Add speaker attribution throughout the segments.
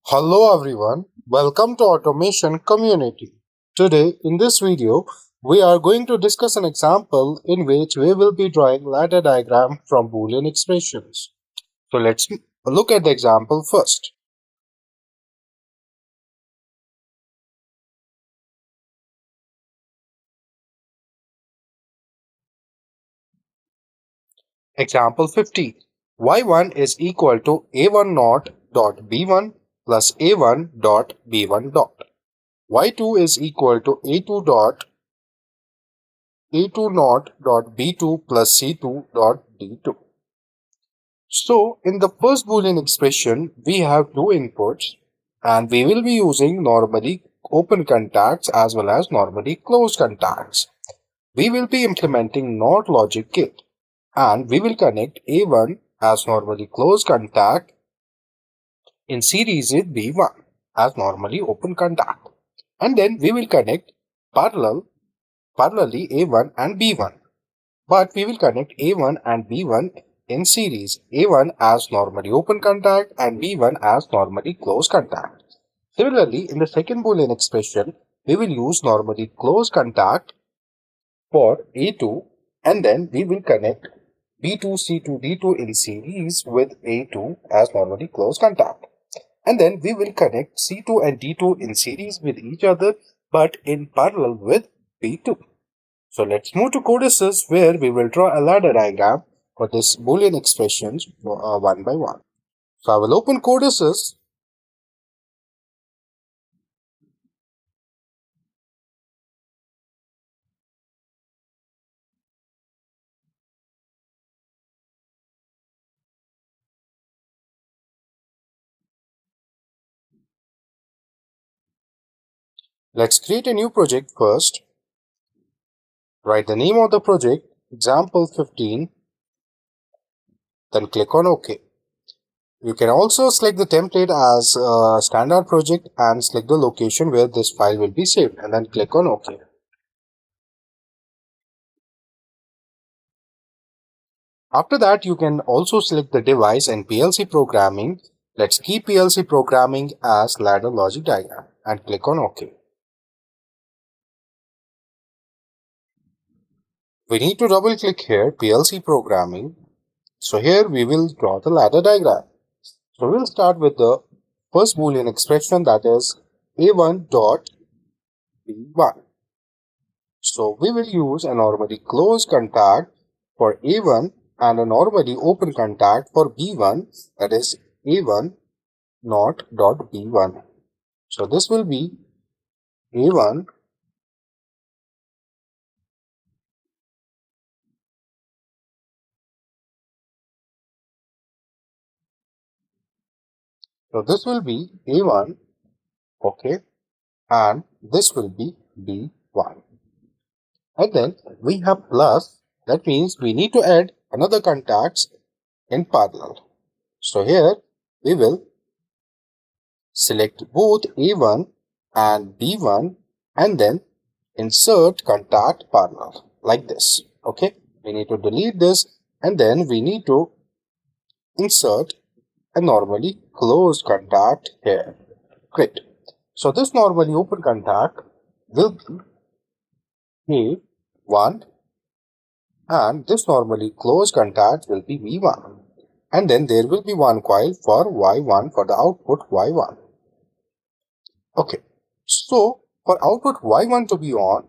Speaker 1: Hello everyone, welcome to Automation Community. Today in this video, we are going to discuss an example in which we will be drawing ladder diagram from Boolean expressions. So let's look at the example first. Example 15. y1 is equal to a1 naught dot b1 plus a1 dot b1 dot. y2 is equal to a2 naught dot b2 plus c2 dot d2. So in the first Boolean expression, we have two inputs and we will be using normally open contacts as well as normally closed contacts. We will be implementing NOT logic gate and we will connect A1 as normally closed contact in series with B1 as normally open contact. And then we will connect parallelly A1 and B1. But we will connect A1 and B1 in series, A1 as normally open contact and B1 as normally closed contact. Similarly, in the second Boolean expression, we will use normally closed contact for A2 and then we will connect B2, C2, D2 in series with A2 as normally closed contact. And then we will connect C2 and D2 in series with each other but in parallel with B2. So let's move to CODESYS where we will draw a ladder diagram for this Boolean expressions one by one. So I will open CODESYS. Let's create a new project first. Write the name of the project, example 15, then click on OK. You can also select the template as a standard project and select the location where this file will be saved and then click on OK. After that, you can also select the device and PLC programming. Let's keep PLC programming as ladder logic diagram and click on OK. We need to double click here PLC programming. So here we will draw the ladder diagram. So we'll start with the first Boolean expression, that is A1 dot B1. So we will use a normally closed contact for A1 and a normally open contact for B1, that is A1 naught dot B1. So this will be A1 so this will be A1, okay, and this will be B1. And then we have plus, that means we need to add another contacts in parallel. So here we will select both A1 and B1 and then insert contact parallel like this. Okay, we need to delete this and then we need to insert a normally closed contact here. Great. So this normally open contact will be A1 and this normally closed contact will be V1. And then there will be one coil for Y1 for the output Y1. Okay, so for output Y1 to be on,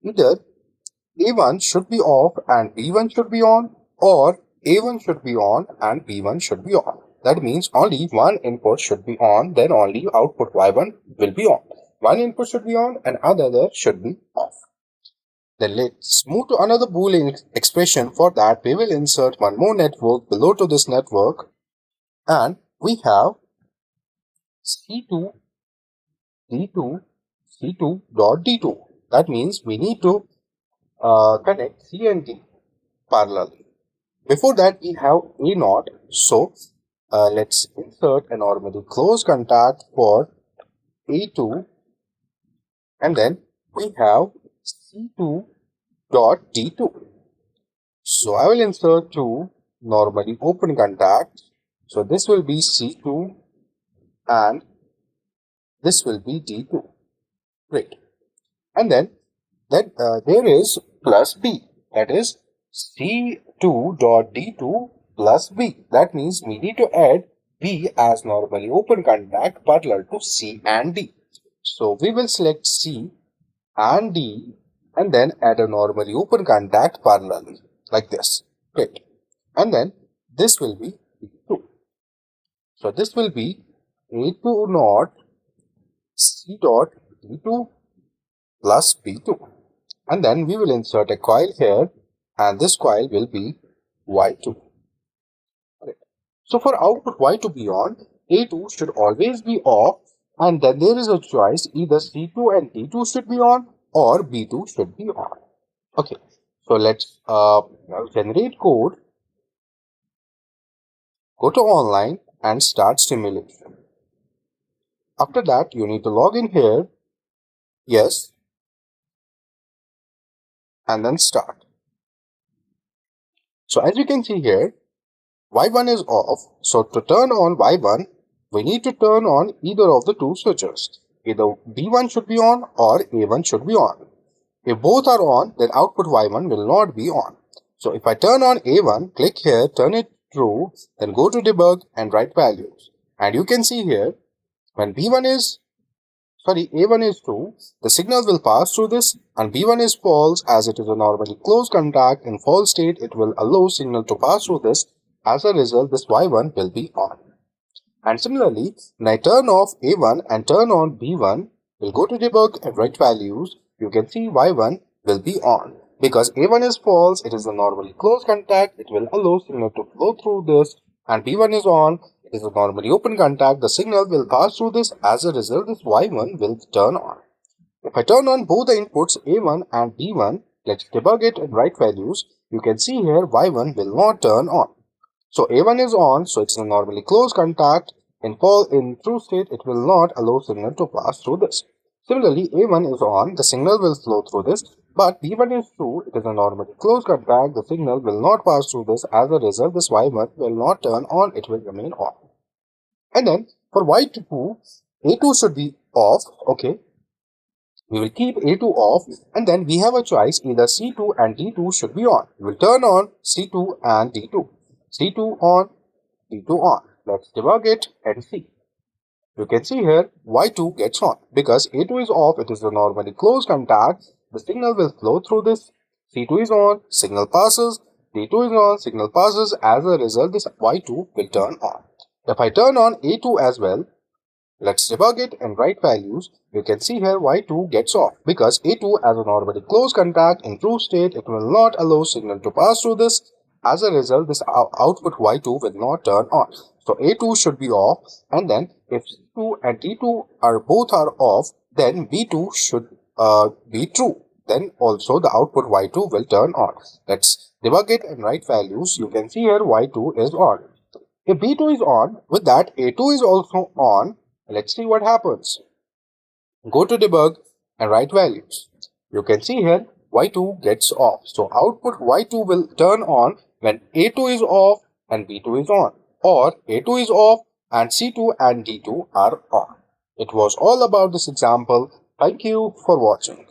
Speaker 1: either A1 should be off and B1 should be on, or A1 should be on and B1 should be on. That means only one input should be on, then only output Y1 will be on. One input should be on and another should be off. Then let's move to another Boolean expression. For that, we will insert one more network below to this network and we have C2, D2, C2 dot D2. That means we need to connect C and D parallelly. Before that, we have A naught. So let's insert a normally closed contact for A2 and then we have C2 dot D2. So I will insert two normally open contacts. So this will be C2 and this will be D2. Great. And then there is plus B. That is C2 dot D2 plus B. That means we need to add B as normally open contact parallel to C and D. So we will select C and D and then add a normally open contact parallelly like this. Great. And then this will be D2. So this will be A2 naught C dot D2 plus B2. And then we will insert a coil here and this coil will be Y2. Right. So for output Y to be on, A2 should always be off and then there is a choice either C2 and D2 should be on or B2 should be on. Okay, so let's generate code, go to online and start simulation. After that, you need to log in here, yes, and then start. So as you can see here, Y1 is off. So to turn on Y1, we need to turn on either of the two switches. Either B1 should be on or A1 should be on. If both are on, then output Y1 will not be on. So if I turn on A1, click here, turn it true, then go to debug and write values. And you can see here, when A1 is true, the signal will pass through this, and B1 is false as it is a normally closed contact. In false state, it will allow signal to pass through this. As a result, this Y1 will be on. And similarly, when I turn off A1 and turn on B1, we'll go to debug and write values. You can see Y1 will be on. Because A1 is false, it is a normally closed contact, it will allow signal to flow through this. And B1 is on, it is a normally open contact, the signal will pass through this. As a result, this Y1 will turn on. If I turn on both the inputs A1 and B1, let's debug it and write values. You can see here Y1 will not turn on. So A1 is on, so it's a normally closed contact. In true state, it will not allow signal to pass through this. Similarly, A1 is on, the signal will flow through this, but B1 is true, it is a normally closed contact, the signal will not pass through this. As a result, this Y1 will not turn on, it will remain on. And then for Y2, A2 should be off, okay. We will keep A2 off and then we have a choice either C2 and D2 should be on. We will turn on C2 and D2. C2 on, D2 on. Let's debug it and see. You can see here Y2 gets on. Because A2 is off, it is a normally closed contact. The signal will flow through this. C2 is on, signal passes. D2 is on, signal passes. As a result, this Y2 will turn on. If I turn on A2 as well, let's debug it and write values. You can see here Y2 gets off because A2 as a normally closed contact in true state, it will not allow signal to pass through this. As a result, this output Y2 will not turn on. So A2 should be off, and then if C2 and D2 both are off, then B2 should be true. Then also the output Y2 will turn on. Let's debug it and write values. You can see here Y2 is on. If B2 is on, with that A2 is also on. Let's see what happens. Go to debug and write values. You can see here Y2 gets off. So output Y2 will turn on when A2 is off and B2 is on, or A2 is off and C2 and D2 are on. It was all about this example. Thank you for watching.